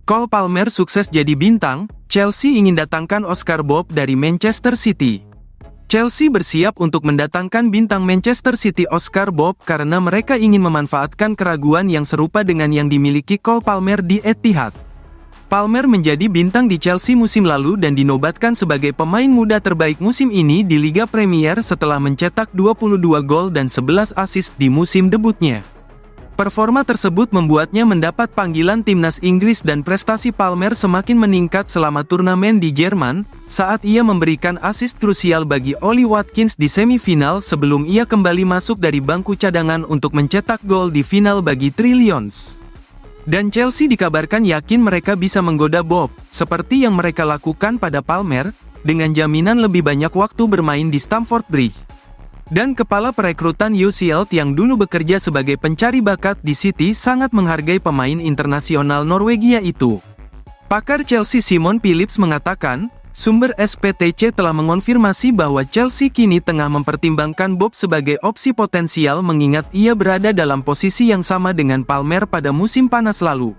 Cole Palmer sukses jadi bintang, Chelsea ingin datangkan Oscar Bob dari Manchester City. Chelsea bersiap untuk mendatangkan bintang Manchester City Oscar Bob karena mereka ingin memanfaatkan keraguan yang serupa dengan yang dimiliki Cole Palmer di Etihad. Palmer menjadi bintang di Chelsea musim lalu dan dinobatkan sebagai pemain muda terbaik musim ini di Liga Premier setelah mencetak 22 gol dan 11 assist di musim debutnya. Performa tersebut membuatnya mendapat panggilan timnas Inggris dan prestasi Palmer semakin meningkat selama turnamen di Jerman, saat ia memberikan assist krusial bagi Ollie Watkins di semifinal sebelum ia kembali masuk dari bangku cadangan untuk mencetak gol di final bagi Three Lions. Dan Chelsea dikabarkan yakin mereka bisa menggoda Bob, seperti yang mereka lakukan pada Palmer, dengan jaminan lebih banyak waktu bermain di Stamford Bridge. Dan kepala perekrutan UCL yang dulu bekerja sebagai pencari bakat di City sangat menghargai pemain internasional Norwegia itu. Pakar Chelsea Simon Phillips mengatakan, sumber SPTC telah mengonfirmasi bahwa Chelsea kini tengah mempertimbangkan Bob sebagai opsi potensial mengingat ia berada dalam posisi yang sama dengan Palmer pada musim panas lalu.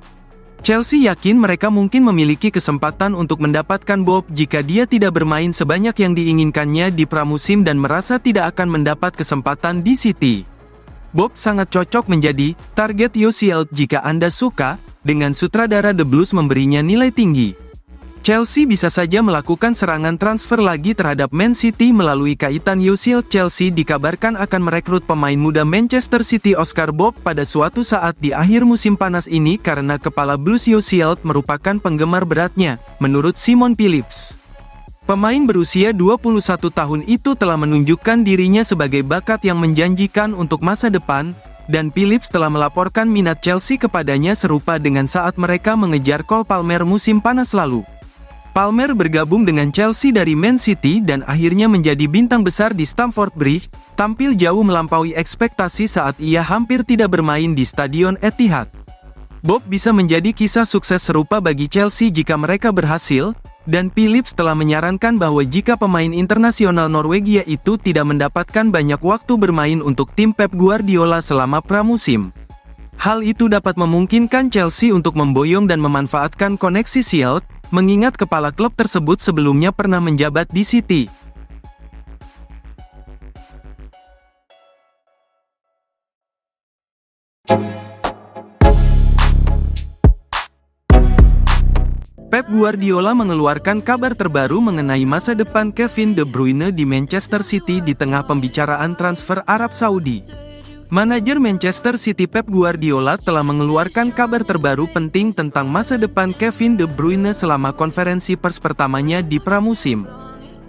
Chelsea yakin mereka mungkin memiliki kesempatan untuk mendapatkan Bob jika dia tidak bermain sebanyak yang diinginkannya di pramusim dan merasa tidak akan mendapat kesempatan di City. Bob sangat cocok menjadi target UCL jika Anda suka, dengan sutradara The Blues memberinya nilai tinggi. Chelsea bisa saja melakukan serangan transfer lagi terhadap Man City melalui kaitan UCL. Chelsea dikabarkan akan merekrut pemain muda Manchester City Oscar Bob pada suatu saat di akhir musim panas ini karena kepala Blues UCL merupakan penggemar beratnya, menurut Simon Phillips. Pemain berusia 21 tahun itu telah menunjukkan dirinya sebagai bakat yang menjanjikan untuk masa depan, dan Phillips telah melaporkan minat Chelsea kepadanya serupa dengan saat mereka mengejar Cole Palmer musim panas lalu. Palmer bergabung dengan Chelsea dari Man City dan akhirnya menjadi bintang besar di Stamford Bridge, tampil jauh melampaui ekspektasi saat ia hampir tidak bermain di Stadion Etihad. Bob bisa menjadi kisah sukses serupa bagi Chelsea jika mereka berhasil, dan Phillips telah menyarankan bahwa jika pemain internasional Norwegia itu tidak mendapatkan banyak waktu bermain untuk tim Pep Guardiola selama pramusim, hal itu dapat memungkinkan Chelsea untuk memboyong dan memanfaatkan koneksi Shield, mengingat kepala klub tersebut sebelumnya pernah menjabat di City. Pep Guardiola mengeluarkan kabar terbaru mengenai masa depan Kevin De Bruyne di Manchester City di tengah pembicaraan transfer Arab Saudi. Manajer Manchester City Pep Guardiola telah mengeluarkan kabar terbaru penting tentang masa depan Kevin De Bruyne selama konferensi pers pertamanya di pramusim.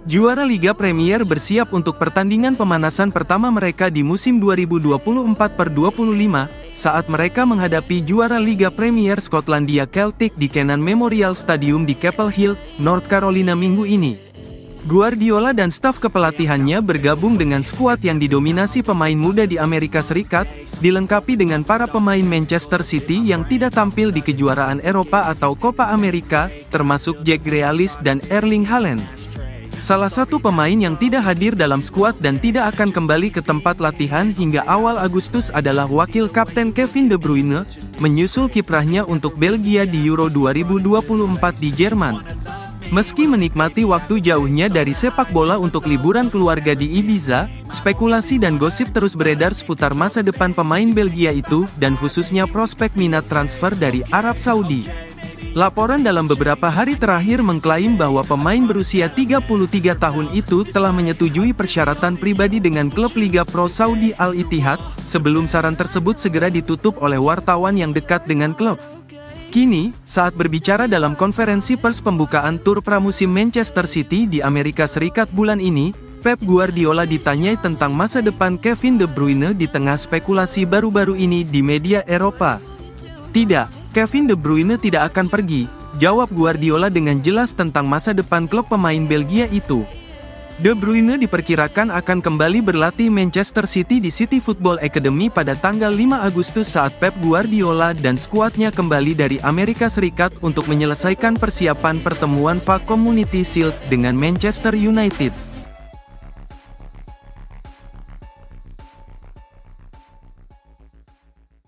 Juara Liga Premier bersiap untuk pertandingan pemanasan pertama mereka di musim 2024/25, saat mereka menghadapi juara Liga Premier Skotlandia Celtic di Kenan Memorial Stadium di Chapel Hill, North Carolina minggu ini. Guardiola dan staf kepelatihannya bergabung dengan skuad yang didominasi pemain muda di Amerika Serikat, dilengkapi dengan para pemain Manchester City yang tidak tampil di kejuaraan Eropa atau Copa America, termasuk Jack Grealish dan Erling Haaland. Salah satu pemain yang tidak hadir dalam skuad dan tidak akan kembali ke tempat latihan hingga awal Agustus adalah wakil kapten Kevin De Bruyne, menyusul kiprahnya untuk Belgia di Euro 2024 di Jerman. Meski menikmati waktu jauhnya dari sepak bola untuk liburan keluarga di Ibiza, spekulasi dan gosip terus beredar seputar masa depan pemain Belgia itu, dan khususnya prospek minat transfer dari Arab Saudi. Laporan dalam beberapa hari terakhir mengklaim bahwa pemain berusia 33 tahun itu telah menyetujui persyaratan pribadi dengan klub Liga Pro Saudi Al Ittihad, sebelum saran tersebut segera ditutup oleh wartawan yang dekat dengan klub. Kini, saat berbicara dalam konferensi pers pembukaan tur pramusim Manchester City di Amerika Serikat bulan ini, Pep Guardiola ditanyai tentang masa depan Kevin De Bruyne di tengah spekulasi baru-baru ini di media Eropa. Tidak, Kevin De Bruyne tidak akan pergi, jawab Guardiola dengan jelas tentang masa depan klub pemain Belgia itu. De Bruyne diperkirakan akan kembali berlatih Manchester City di City Football Academy pada tanggal 5 Agustus saat Pep Guardiola dan skuadnya kembali dari Amerika Serikat untuk menyelesaikan persiapan pertemuan FA Community Shield dengan Manchester United.